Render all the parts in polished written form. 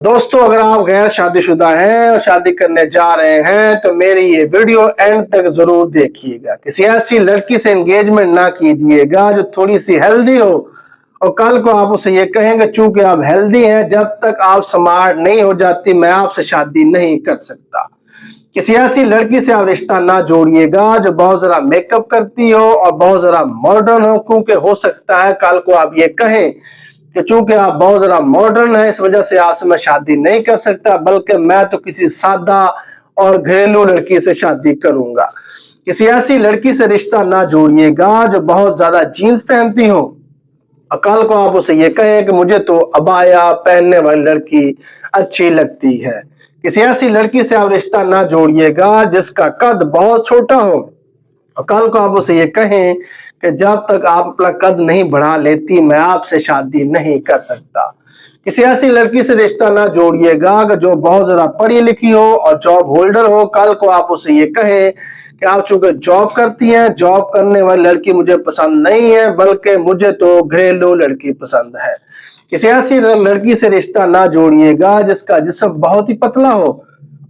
दोस्तों, अगर आप गैर शादीशुदा हैं और शादी करने जा रहे हैं तो मेरी ये वीडियो एंड तक जरूर देखिएगा। किसी ऐसी लड़की से एंगेजमेंट ना कीजिएगा जो थोड़ी सी हेल्दी हो और कल को आप उसे ये कहेंगे चूंकि आप हेल्दी हैं, जब तक आप स्मार्ट नहीं हो जाती मैं आपसे शादी नहीं कर सकता। किसी ऐसी लड़की से आप रिश्ता ना जोड़िएगा जो बहुत जरा मेकअप करती हो और बहुत जरा मॉडर्न हो, क्योंकि हो सकता है कल को आप ये कहें कि चूंकि आप बहुत जरा मॉडर्न है, इस वजह से आपसे मैं शादी नहीं कर सकता, बल्कि मैं तो किसी सादा और घरेलू लड़की से शादी करूंगा। किसी ऐसी लड़की से रिश्ता ना जोड़िएगा जो बहुत ज्यादा जीन्स पहनती हो और कल को आप उसे ये कहें कि मुझे तो अबाया पहनने वाली लड़की अच्छी लगती है। किसी ऐसी लड़की से आप रिश्ता ना जोड़िएगा जिसका कद बहुत छोटा हो और कल को आप उसे ये कहें कि जब तक आप अपना कद नहीं बढ़ा लेती मैं आपसे शादी नहीं कर सकता। किसी ऐसी लड़की से रिश्ता ना जोड़िएगा कि जो बहुत ज्यादा पढ़ी लिखी हो और जॉब होल्डर हो, कल को आप उसे ये कहें कि आप चूंकि जॉब करती हैं, जॉब करने वाली लड़की मुझे पसंद नहीं है, बल्कि मुझे तो घरेलू लड़की पसंद है। किसी ऐसी लड़की से रिश्ता ना जोड़िएगा जिसका जिस्म बहुत ही पतला हो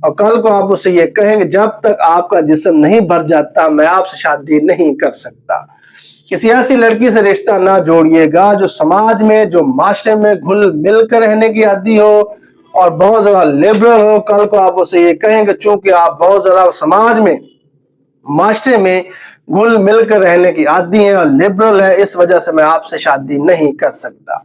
और कल को आप उससे ये कहेंगे जब तक आपका जिस्म नहीं भर जाता मैं आपसे शादी नहीं कर सकता। किसी ऐसी लड़की से रिश्ता ना जोड़िएगा जो समाज में, जो माशरे में घुल मिल कर रहने की आदी हो और बहुत ज्यादा लिबरल हो। कल को आप उसे ये कहेंगे चूंकि आप बहुत ज्यादा समाज में, माशरे में घुल मिल कर रहने की आदी है और लिबरल है, इस वजह से मैं आपसे शादी नहीं कर सकता।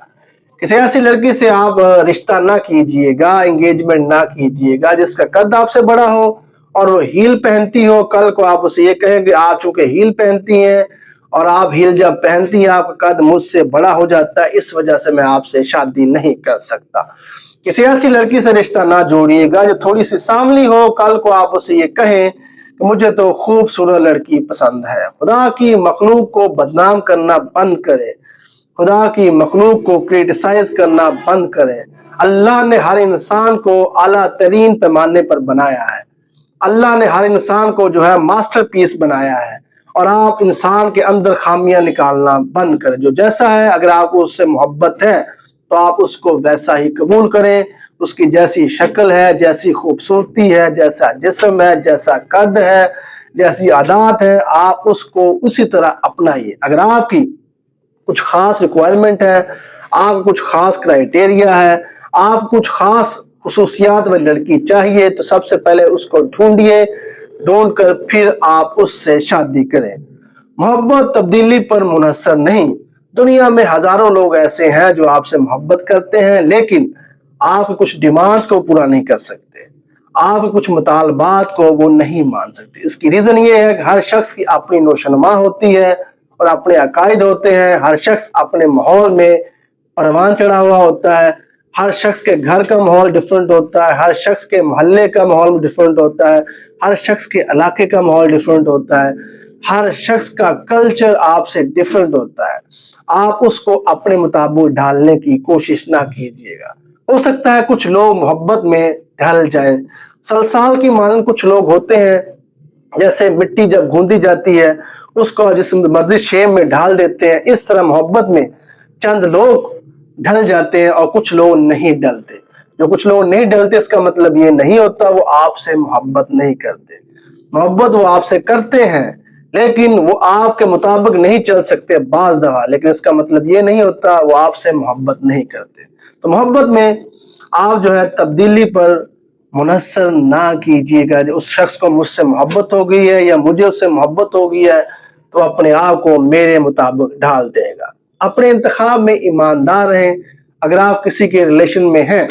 किसी ऐसी लड़की से आप रिश्ता ना कीजिएगा, एंगेजमेंट ना कीजिएगा जिसका कद आपसे बड़ा हो और वो हील पहनती हो। कल को आप उसे ये कहें कि आप चूंकि हील पहनती हैं और आप हील जब पहनती हैं आपका कद मुझसे बड़ा हो जाता है, इस वजह से मैं आपसे शादी नहीं कर सकता। किसी ऐसी लड़की से रिश्ता ना जोड़िएगा जो थोड़ी सी सांवली हो। कल को आप उसे ये कहें कि मुझे तो खूबसूरत लड़की पसंद है। खुदा की मखलूक को बदनाम करना बंद करें, खुदा की मखलूक को क्रिटिसाइज करना बंद करें। अल्लाह ने हर इंसान को आला तरीन पैमाने पर बनाया है। अल्लाह ने हर इंसान को जो है मास्टरपीस बनाया है और आप इंसान के अंदर खामियां निकालना बंद करें। जो जैसा है, अगर आपको उससे मोहब्बत है तो आप उसको वैसा ही कबूल करें। उसकी जैसी शक्ल है, जैसी खूबसूरती है, जैसा जिस्म है, जैसा कद है, जैसी आदत है, आप उसको उसी तरह अपनाइए। अगर आपकी कुछ खास रिक्वायरमेंट है, आप कुछ खास क्राइटेरिया है, आप कुछ खास खुसूसियात वाली लड़की चाहिए तो सबसे पहले उसको ढूंढिए, ढूंढ कर फिर आप उससे शादी करें। मोहब्बत तब्दीली पर मुनहसर नहीं। दुनिया में हजारों लोग ऐसे हैं जो आपसे मोहब्बत करते हैं लेकिन आपके कुछ डिमांड्स को पूरा नहीं कर सकते, आपके कुछ मुतालबात को वो नहीं मान सकते। इसकी रीजन ये है कि हर शख्स की अपनी नोशनमा होती है और अपने अकायद होते हैं। हर शख्स अपने माहौल में परवान चढ़ा हुआ होता है। हर शख्स के घर का माहौल डिफरेंट होता है, हर शख्स के मोहल्ले का माहौल डिफरेंट होता है, हर शख्स के इलाके का माहौल डिफरेंट होता है, हर शख्स का कल्चर आपसे डिफरेंट होता है। आप उसको अपने मुताबिक ढालने की कोशिश ना कीजिएगा। हो सकता है कुछ लोग मोहब्बत में ढल जाएं। सलसाल की मानन कुछ लोग होते हैं, जैसे मिट्टी जब गूंदी जाती है उसको जिस मर्जी शेप में ढाल देते हैं, इस तरह मोहब्बत में चंद लोग ढल जाते हैं और कुछ लोग नहीं डलते। जो कुछ लोग नहीं डलते इसका मतलब ये नहीं होता वो आपसे मोहब्बत नहीं करते। मोहब्बत वो आपसे करते हैं लेकिन वो आपके मुताबिक नहीं चल सकते बाज दफा, लेकिन इसका मतलब ये नहीं होता वो आपसे मोहब्बत नहीं करते। तो मोहब्बत में आप जो है तब्दीली पर मुनहसर ना कीजिएगा। उस शख्स को मुझसे मोहब्बत हो गई है या मुझे उससे मोहब्बत हो गई है तो अपने आप को मेरे मुताबिक ढाल देगा। अपने इंतखाब में ईमानदार रहें। अगर आप किसी के रिलेशन में हैं,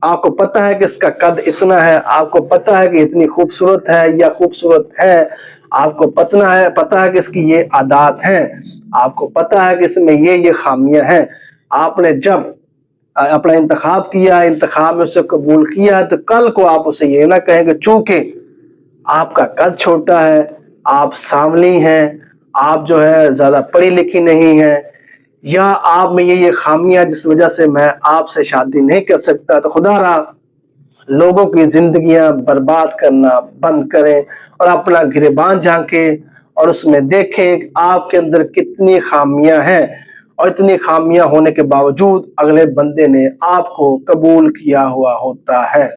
आपको पता है कि इसका कद इतना है, आपको पता है कि इतनी खूबसूरत है या खूबसूरत है, आपको पता है कि इसकी ये आदत हैं, आपको पता है कि इसमें ये खामियां हैं, आपने जब अपना इंतखाब किया, इंतखाब में उसे कबूल किया, तो कल को आप उसे ये ना कहेंगे चूंकि आपका कद छोटा है, आप सांवली हैं, आप जो है ज्यादा पढ़ी लिखी नहीं है, या आप में ये खामियां जिस वजह से मैं आपसे शादी नहीं कर सकता। तो खुदा लोगों की जिंदगियां बर्बाद करना बंद करें और अपना गिरेबान झांके और उसमें देखें आपके अंदर कितनी खामियां हैं اور اتنی خامیاں ہونے کے باوجود اگلے بندے نے آپ کو قبول کیا ہوا ہوتا ہے۔